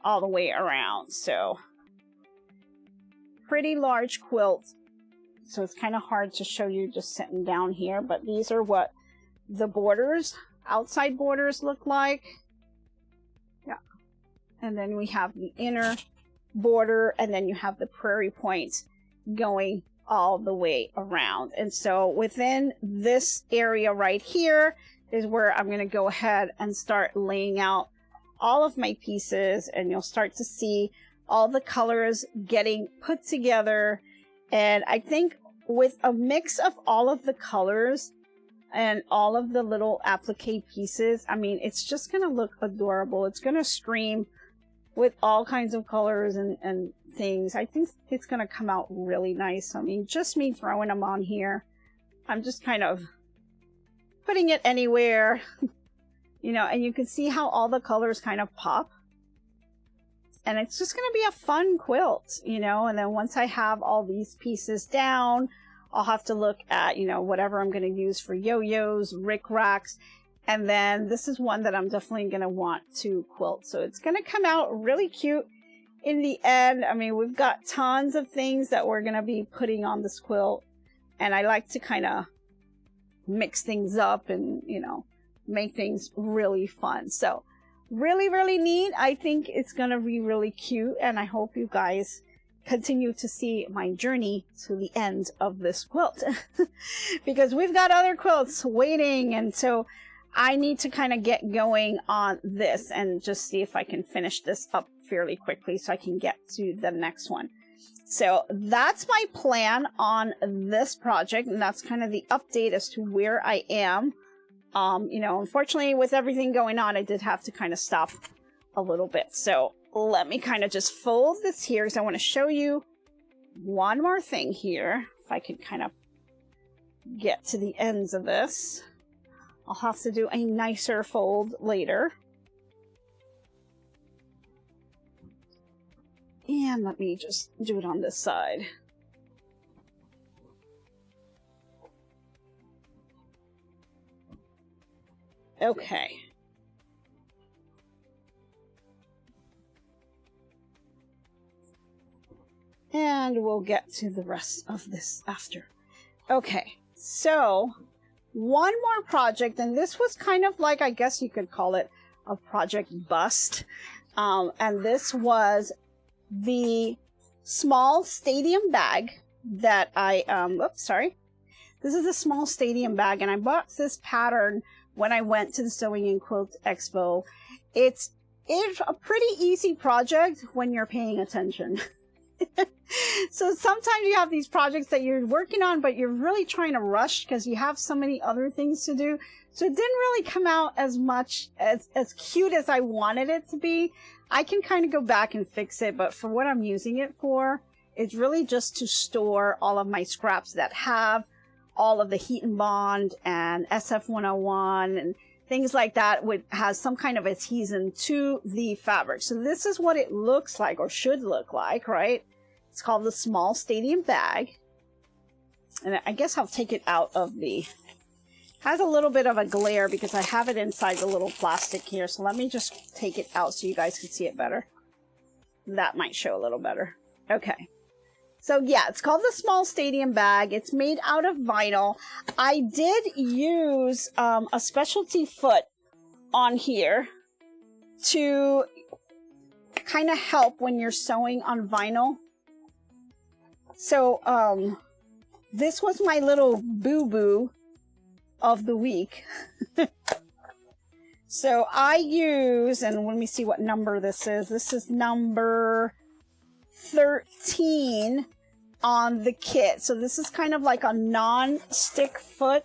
all the way around. So pretty large quilt. So it's kind of hard to show you just sitting down here, but these are what the borders, outside borders look like. And then we have the inner border, and then you have the prairie points going all the way around. And so within this area right here is where I'm going to go ahead and start laying out all of my pieces, and you'll start to see all the colors getting put together. And I think with a mix of all of the colors and all of the little applique pieces, I mean, it's just going to look adorable. It's going to scream with all kinds of colors and things. I think it's going to come out really nice. I mean, just me throwing them on here, I'm just kind of putting it anywhere, you know, and you can see how all the colors kind of pop. And it's just going to be a fun quilt, you know, and then once I have all these pieces down, I'll have to look at, you know, whatever I'm going to use for yo-yos, rickracks. And then this is one that I'm definitely going to want to quilt. So it's going to come out really cute in the end. I mean, we've got tons of things that we're going to be putting on this quilt. And I like to kind of mix things up and, you know, make things really fun. So really, really neat. I think it's gonna be really cute, and I hope you guys continue to see my journey to the end of this quilt because we've got other quilts waiting, and so I need to kind of get going on this and just see if I can finish this up fairly quickly so I can get to the next one. So that's my plan on this project, and that's kind of the update as to where I am. You know, unfortunately with everything going on, I did have to kind of stop a little bit. So let me kind of just fold this here because I want to show you one more thing here. If I could kind of get to the ends of this. I'll have to do a nicer fold later. And let me just do it on this side. Okay. And we'll get to the rest of this after. Okay, so one more project, and this was kind of like, I guess you could call it a project bust. And this was the small stadium bag that I, oops, sorry. This is a small stadium bag, and I bought this pattern when I went to the Sewing and Quilt Expo. It's a pretty easy project when you're paying attention. So sometimes you have these projects that you're working on, but you're really trying to rush because you have so many other things to do. So it didn't really come out as much as cute as I wanted it to be. I can kind of go back and fix it, but for what I'm using it for, it's really just to store all of my scraps that have all of the heat and bond and SF101 and things like that, which has some kind of adhesion to the fabric. So this is what it looks like, or should look like, right? It's called the small stadium bag. And I guess I'll take it out of the, has a little bit of a glare because I have it inside the little plastic here. So let me just take it out so you guys can see it better. That might show a little better. Okay. So yeah, it's called the small stadium bag. It's made out of vinyl. I did use a specialty foot on here to kind of help when you're sewing on vinyl. So this was my little boo-boo of the week. So I use, and let me see what number this is. This is number 13 on the kit. So this is kind of like a non-stick foot,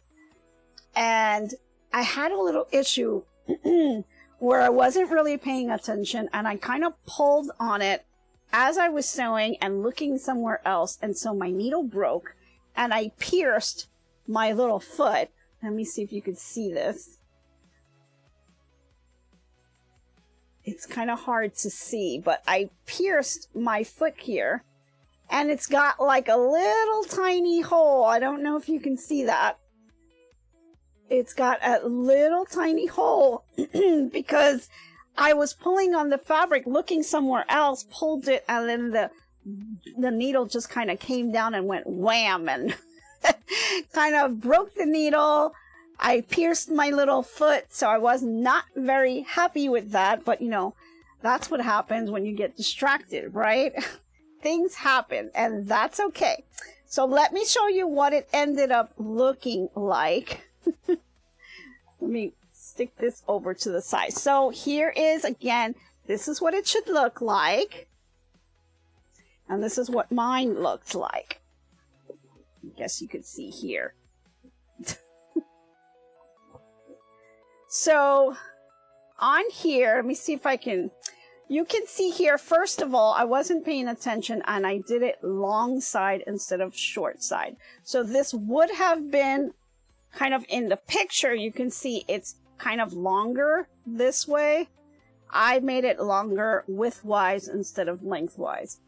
and I had a little issue where I wasn't really paying attention, and I kind of pulled on it as I was sewing and looking somewhere else, and so my needle broke and I pierced my little foot. Let me see if you can see this. It's kind of hard to see, but I pierced my foot here, and it's got like a little tiny hole. I don't know if you can see that. It's got a little tiny hole because I was pulling on the fabric, looking somewhere else, pulled it, and then the needle just kind of came down and went wham and kind of broke the needle. I pierced my little foot, so I was not very happy with that. But, you know, that's what happens when you get distracted, right? Things happen, and that's okay. So let me show you what it ended up looking like. Let me stick this over to the side. So here is, again, this is what it should look like. And this is what mine looked like. I guess you could see here. So on here, let me see if I can, you can see here, first of all, I wasn't paying attention and I did it long side instead of short side. So this would have been kind of in the picture, you can see it's kind of longer this way. I made it longer widthwise instead of lengthwise.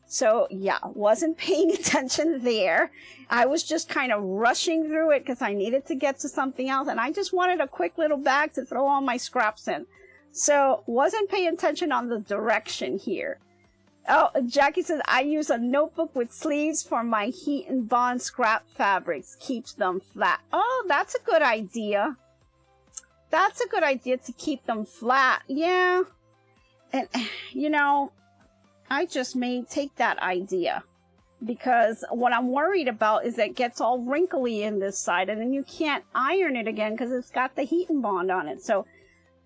So yeah, wasn't paying attention there. I was just kind of rushing through it because I needed to get to something else, and I just wanted a quick little bag to throw all my scraps in. So wasn't paying attention on the direction here. Oh, Jackie says, I use a notebook with sleeves for my heat and bond scrap fabrics. Keeps them flat. Oh, that's a good idea. That's a good idea to keep them flat. Yeah. And, you know, I just may take that idea. Because what I'm worried about is that it gets all wrinkly in this side. And then you can't iron it again because it's got the heat and bond on it. So,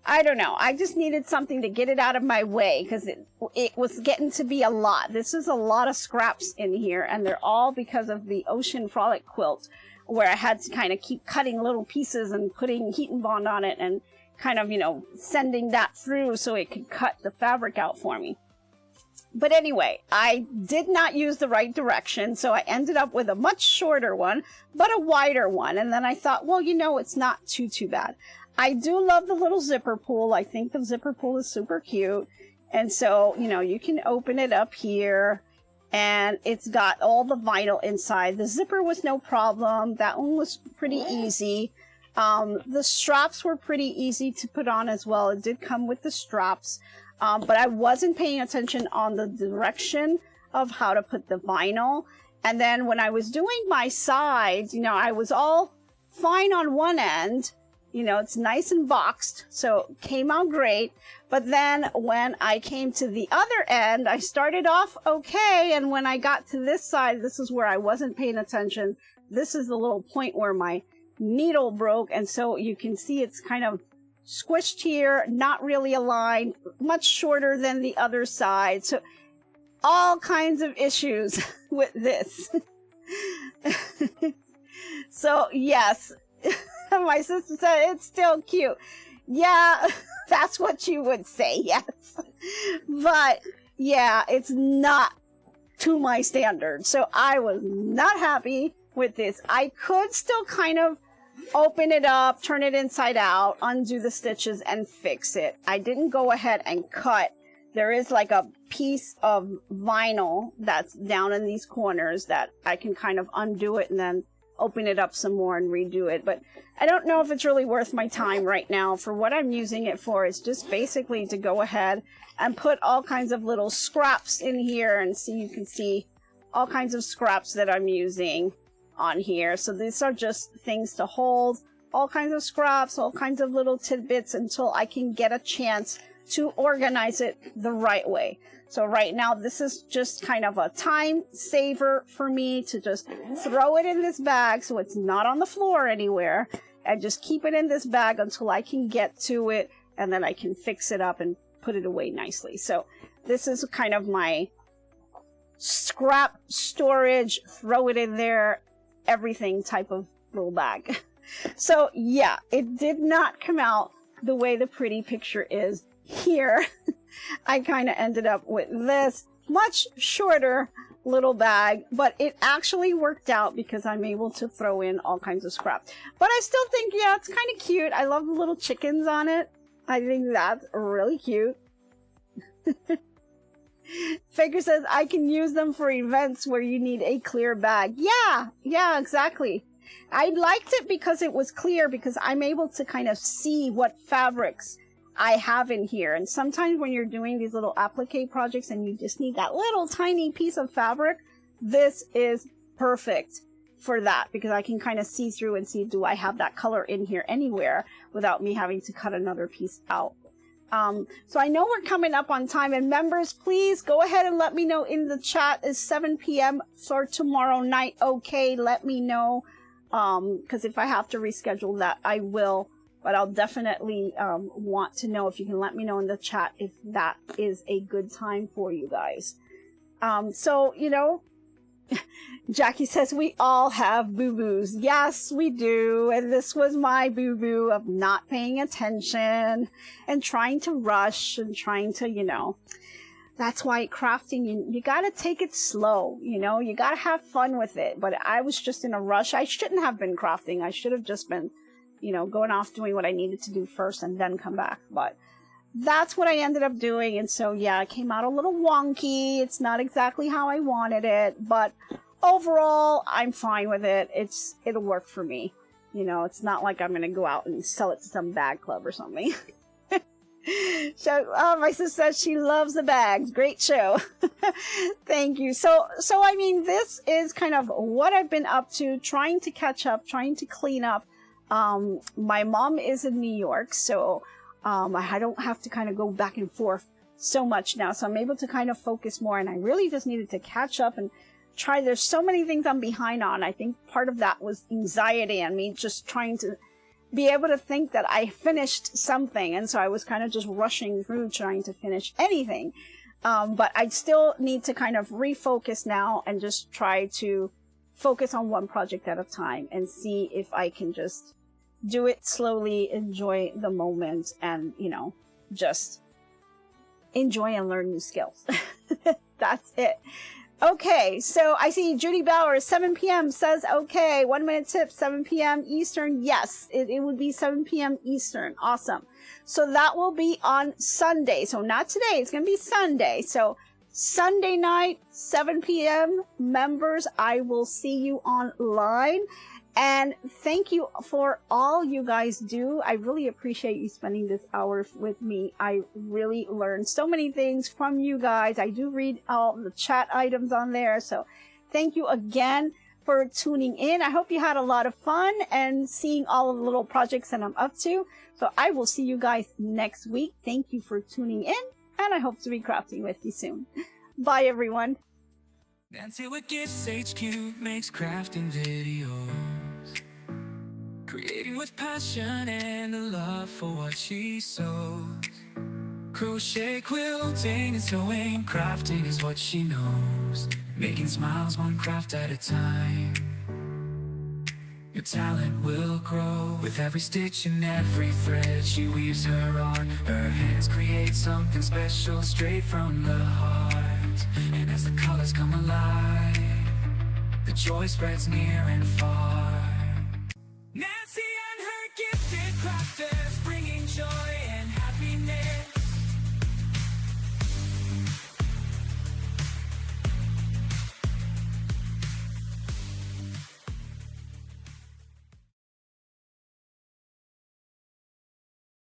I don't know. I just needed something to get it out of my way because it was getting to be a lot. This is a lot of scraps in here, and they're all because of the Ocean Frolic quilt, where I had to kind of keep cutting little pieces and putting heat and bond on it and kind of, you know, sending that through so it could cut the fabric out for me. But anyway, I did not use the right direction, so I ended up with a much shorter one, but a wider one. And then I thought, well, you know, it's not too bad. I do love the little zipper pull. I think the zipper pull is super cute. And so, you know, you can open it up here and it's got all the vinyl inside. The zipper was no problem. That one was pretty easy. The straps were pretty easy to put on as well. It did come with the straps. But I wasn't paying attention on the direction of how to put the vinyl. And then when I was doing my sides, you know, I was all fine on one end. You know, it's nice and boxed, so it came out great. But then when I came to the other end, I started off okay. And when I got to this side, this is where I wasn't paying attention. This is the little point where my needle broke. And so you can see it's kind of squished here, not really aligned, much shorter than the other side. So all kinds of issues with this. So yes. My sister said it's still cute. Yeah, that's what you would say, yes. But yeah, it's not to my standard. So I was not happy with this. I could still kind of open it up, turn it inside out, undo the stitches and fix it. I didn't go ahead and cut. There is like a piece of vinyl that's down in these corners that I can kind of undo it and then open it up some more and redo it. But I don't know if it's really worth my time right now. For what I'm using it for, it's just basically to go ahead and put all kinds of little scraps in here, and see, you can see all kinds of scraps that I'm using on here. So these are just things to hold all kinds of scraps, all kinds of little tidbits until I can get a chance to organize it the right way. So right now, this is just kind of a time saver for me to just throw it in this bag so it's not on the floor anywhere, and just keep it in this bag until I can get to it, and then I can fix it up and put it away nicely. So this is kind of my scrap storage, throw it in there, everything type of little bag. So yeah, it did not come out the way the pretty picture is here. I kind of ended up with this much shorter little bag, but it actually worked out because I'm able to throw in all kinds of scrap. But I still think, yeah, it's kind of cute. I love the little chickens on it. I think that's really cute. Faker says, I can use them for events where you need a clear bag. Yeah, exactly. I liked it because it was clear, because I'm able to kind of see what fabrics I have in here. And sometimes when you're doing these little applique projects and you just need that little tiny piece of fabric, this is perfect for that, because I can kind of see through and see, do I have that color in here anywhere without me having to cut another piece out. So I know we're coming up on time, and members, please go ahead and let me know in the chat. Is 7 p.m. for tomorrow night okay? Let me know, because if I have to reschedule that, I will. But I'll definitely want to know if you can let me know in the chat if that is a good time for you guys. So, you know, Jackie says we all have boo-boos. Yes, we do. And this was my boo-boo of not paying attention and trying to rush and trying to, you know, that's why crafting, you got to take it slow. You know, you got to have fun with it. But I was just in a rush. I shouldn't have been crafting. I should have just been, you know, going off doing what I needed to do first and then come back. But that's what I ended up doing. And so, yeah, it came out a little wonky. It's not exactly how I wanted it, but overall, I'm fine with it. It'll work for me. You know, it's not like I'm going to go out and sell it to some bag club or something. So, my sister says she loves the bags. Great show. Thank you. So I mean, this is kind of what I've been up to, trying to catch up, trying to clean up. My mom is in New York, so I don't have to kind of go back and forth so much now. So I'm able to kind of focus more, and I really just needed to catch up and try. There's so many things I'm behind on. I think part of that was anxiety and me just trying to be able to think that I finished something, and so I was kind of just rushing through trying to finish anything. But I still need to kind of refocus now and just try to focus on one project at a time and see if I can just do it slowly, enjoy the moment, and, you know, just enjoy and learn new skills. That's it. Okay, so I see Judy Bauer, 7 p.m. says, okay, 1 minute tip, 7 p.m. Eastern. Yes, it would be 7 p.m. Eastern. Awesome. So that will be on Sunday. So not today, it's going to be Sunday. So Sunday night, 7 p.m. members, I will see you online. And thank you for all you guys do. I really appreciate you spending this hour with me. I really learned so many things from you guys. I do read all the chat items on there. So thank you again for tuning in. I hope you had a lot of fun and seeing all of the little projects that I'm up to. So I will see you guys next week. Thank you for tuning in, and I hope to be crafting with you soon. Bye, everyone. Nancy with GiftsHQ makes crafting videos, creating with passion and a love for what she sews. Crochet, quilting, and sewing, crafting is what she knows. Making smiles one craft at a time. Your talent will grow with every stitch and every thread she weaves her art. Her hands create something special straight from the heart. And as the colors come alive, the joy spreads near and far.